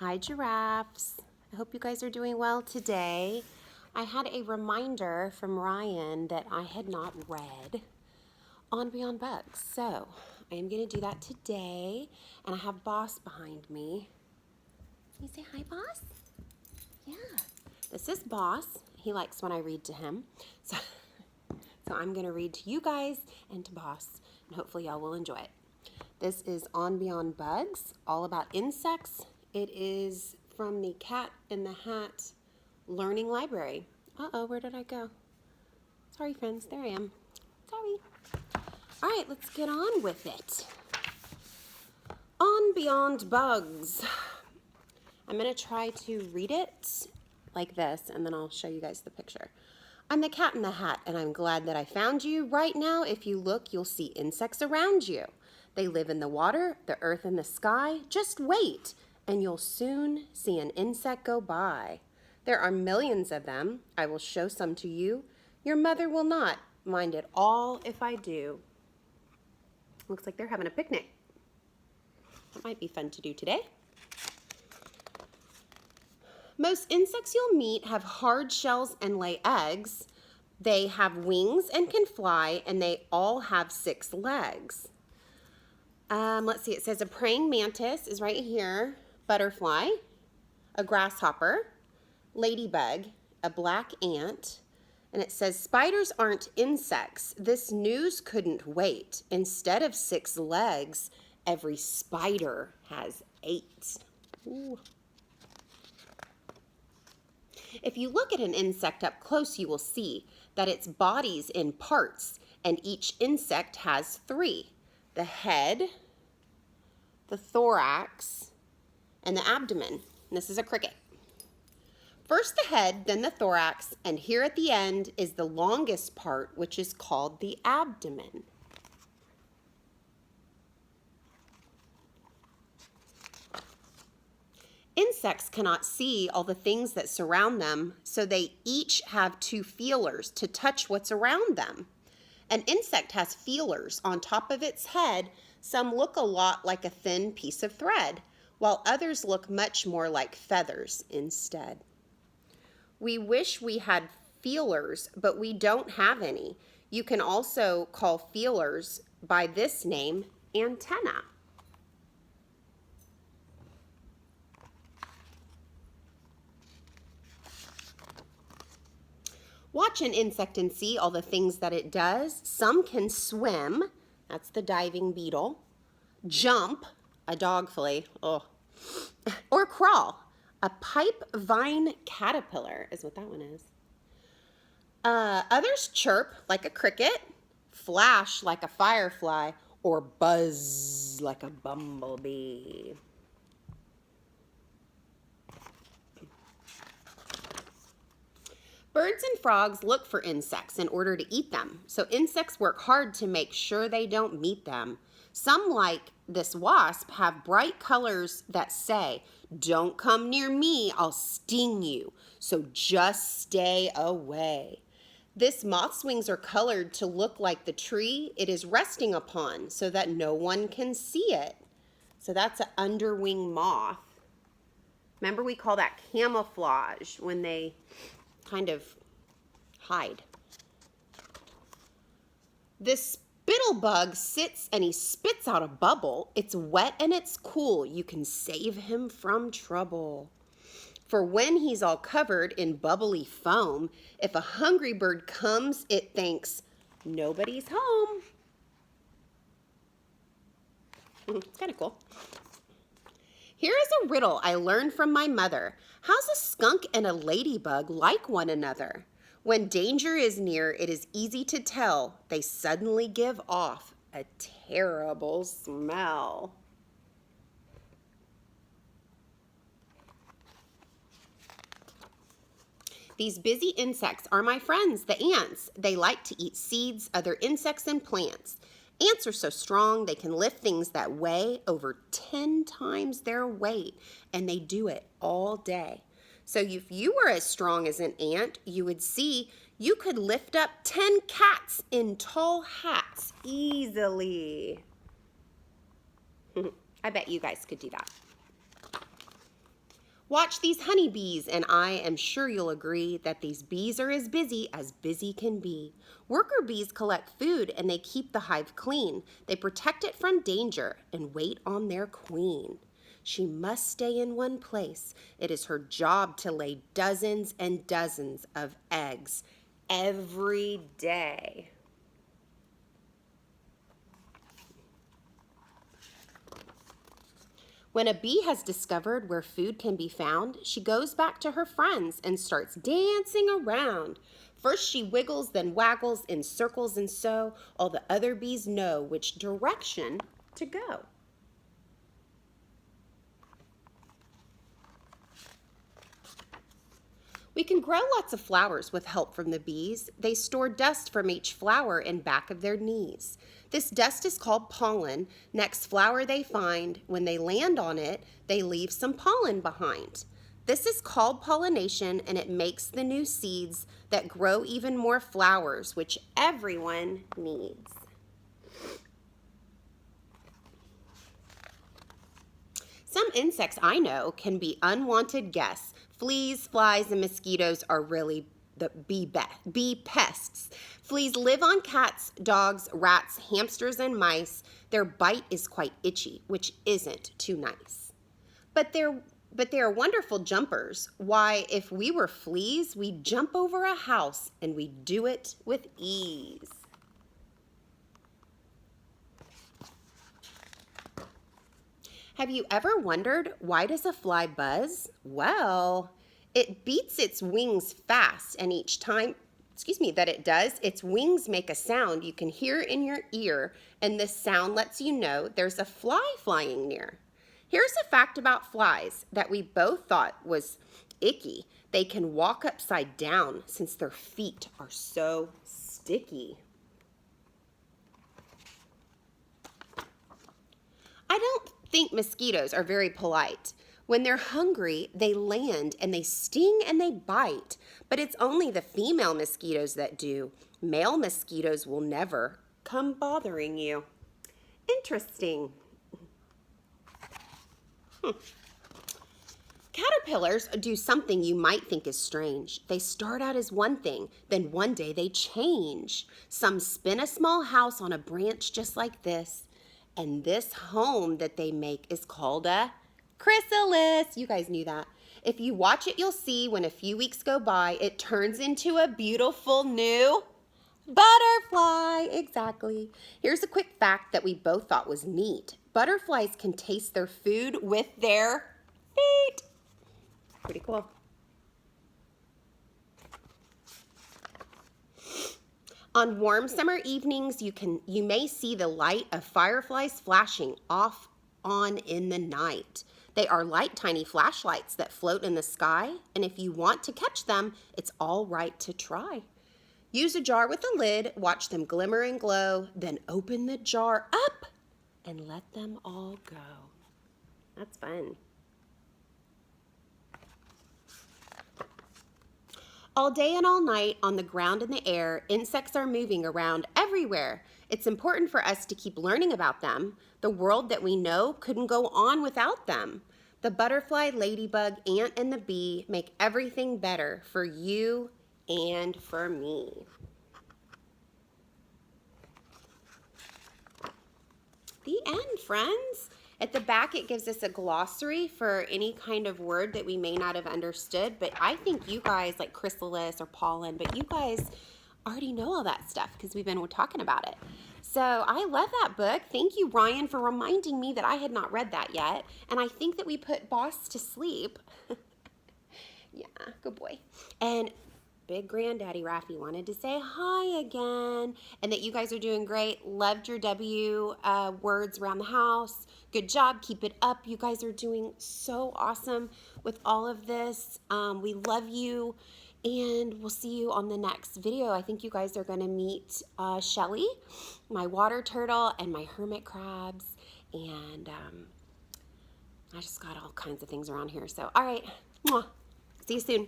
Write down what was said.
Hi, giraffes. I hope you guys are doing well today. I had a reminder from Ryan that I had not read on Beyond Bugs. So I am going to do that today. And I have Boss behind me. Can you say hi, Boss? Yeah. This is Boss. He likes when I read to him. So I'm going to read to you guys and to Boss. And hopefully y'all will enjoy it. This is On Beyond Bugs, all about insects. It is from the Cat in the Hat Learning Library. Uh-oh, where did I go? Sorry, friends, there I am. Sorry. All right, let's get on with it. On Beyond Bugs. I'm going to try to read it like this, and then I'll show you guys the picture. I'm the Cat in the Hat, and I'm glad that I found you. Right now, if you look, you'll see insects around you. They live in the water, the earth, and the sky. Just wait, and you'll soon see an insect go by. There are millions of them. I will show some to you. Your mother will not mind at all if I do. Looks like they're having a picnic. That might be fun to do today. Most insects you'll meet have hard shells and lay eggs. They have wings and can fly, and they all have 6 legs. Let's see, it says a praying mantis is right here, butterfly, a grasshopper, ladybug, a black ant, and it says spiders aren't insects. This news couldn't wait. Instead of 6 legs, every spider has 8. Ooh. If you look at an insect up close, you will see that its body's in parts, and each insect has 3. The head, the thorax, and the abdomen. And this is a cricket. First the head, then the thorax, and here at the end is the longest part, which is called the abdomen. Insects cannot see all the things that surround them, so they each have 2 feelers to touch what's around them. An insect has feelers on top of its head. Some look a lot like a thin piece of thread, while others look much more like feathers instead. We wish we had feelers, but we don't have any. You can also call feelers by this name, antenna. Watch an insect and see all the things that it does. Some can swim, that's the diving beetle, jump, a dog flea, oh, or crawl. A pipe vine caterpillar is what that one is. Others chirp like a cricket, flash like a firefly, or buzz like a bumblebee. Birds and frogs look for insects in order to eat them, so insects work hard to make sure they don't meet them. Some, like this wasp, have bright colors that say, "Don't come near me, I'll sting you, so just stay away." This moth's wings are colored to look like the tree it is resting upon so that no one can see it. So that's an underwing moth. Remember, we call that camouflage when they kind of hide. This spittlebug sits and he spits out a bubble. It's wet and it's cool. You can save him from trouble. For when he's all covered in bubbly foam, if a hungry bird comes, it thinks, nobody's home. It's kind of cool. Here is a riddle I learned from my mother. How's a skunk and a ladybug like one another? When danger is near, it is easy to tell. They suddenly give off a terrible smell. These busy insects are my friends, the ants. They like to eat seeds, other insects, and plants. Ants are so strong they can lift things that weigh over 10 times their weight, and they do it all day. So if you were as strong as an ant, you would see you could lift up 10 cats in tall hats easily. I bet you guys could do that. Watch these honeybees, and I am sure you'll agree that these bees are as busy can be. Worker bees collect food and they keep the hive clean. They protect it from danger and wait on their queen. She must stay in one place. It is her job to lay dozens and dozens of eggs every day. When a bee has discovered where food can be found, she goes back to her friends and starts dancing around. First she wiggles, then waggles in circles, and so all the other bees know which direction to go. We can grow lots of flowers with help from the bees. They store dust from each flower in back of their knees. This dust is called pollen. Next flower they find, when they land on it, they leave some pollen behind. This is called pollination, and it makes the new seeds that grow even more flowers, which everyone needs. Some insects I know can be unwanted guests. Fleas, flies, and mosquitoes are really the bee pests. Fleas live on cats, dogs, rats, hamsters, and mice. Their bite is quite itchy, which isn't too nice. But they're wonderful jumpers. Why, if we were fleas, we'd jump over a house, and we'd do it with ease. Have you ever wondered, why does a fly buzz? Well, it beats its wings fast, and each time, that it does, its wings make a sound you can hear in your ear, and this sound lets you know there's a fly flying near. Here's a fact about flies that we both thought was icky. They can walk upside down since their feet are so sticky. I don't think mosquitoes are very polite. When they're hungry, they land and they sting and they bite. But it's only the female mosquitoes that do. Male mosquitoes will never come bothering you. Interesting. Caterpillars do something you might think is strange. They start out as one thing, then one day they change. Some spin a small house on a branch just like this. And this home that they make is called a chrysalis. You guys knew that. If you watch it, you'll see when a few weeks go by, it turns into a beautiful new butterfly. Exactly. Here's a quick fact that we both thought was neat. Butterflies can taste their food with their feet. Pretty cool. On warm summer evenings, you may see the light of fireflies flashing off on in the night. They are like tiny flashlights that float in the sky, and if you want to catch them, it's all right to try. Use a jar with a lid, watch them glimmer and glow, then open the jar up and let them all go. That's fun. All day and all night, on the ground and the air, insects are moving around everywhere. It's important for us to keep learning about them. The world that we know couldn't go on without them. The butterfly, ladybug, ant, and the bee make everything better for you and for me. The end, friends. At the back, it gives us a glossary for any kind of word that we may not have understood, but I think you guys, like chrysalis or pollen, but you guys already know all that stuff because we've been talking about it. So I love that book. Thank you, Ryan, for reminding me that I had not read that yet, and I think that we put Boss to sleep. Yeah, good boy. And Big Granddaddy Raffy wanted to say hi again, and that you guys are doing great. Loved your W words around the house. Good job. Keep it up. You guys are doing so awesome with all of this. We love you, and we'll see you on the next video. I think you guys are going to meet Shelly, my water turtle, and my hermit crabs, and I just got all kinds of things around here. So, all right. Mwah. See you soon.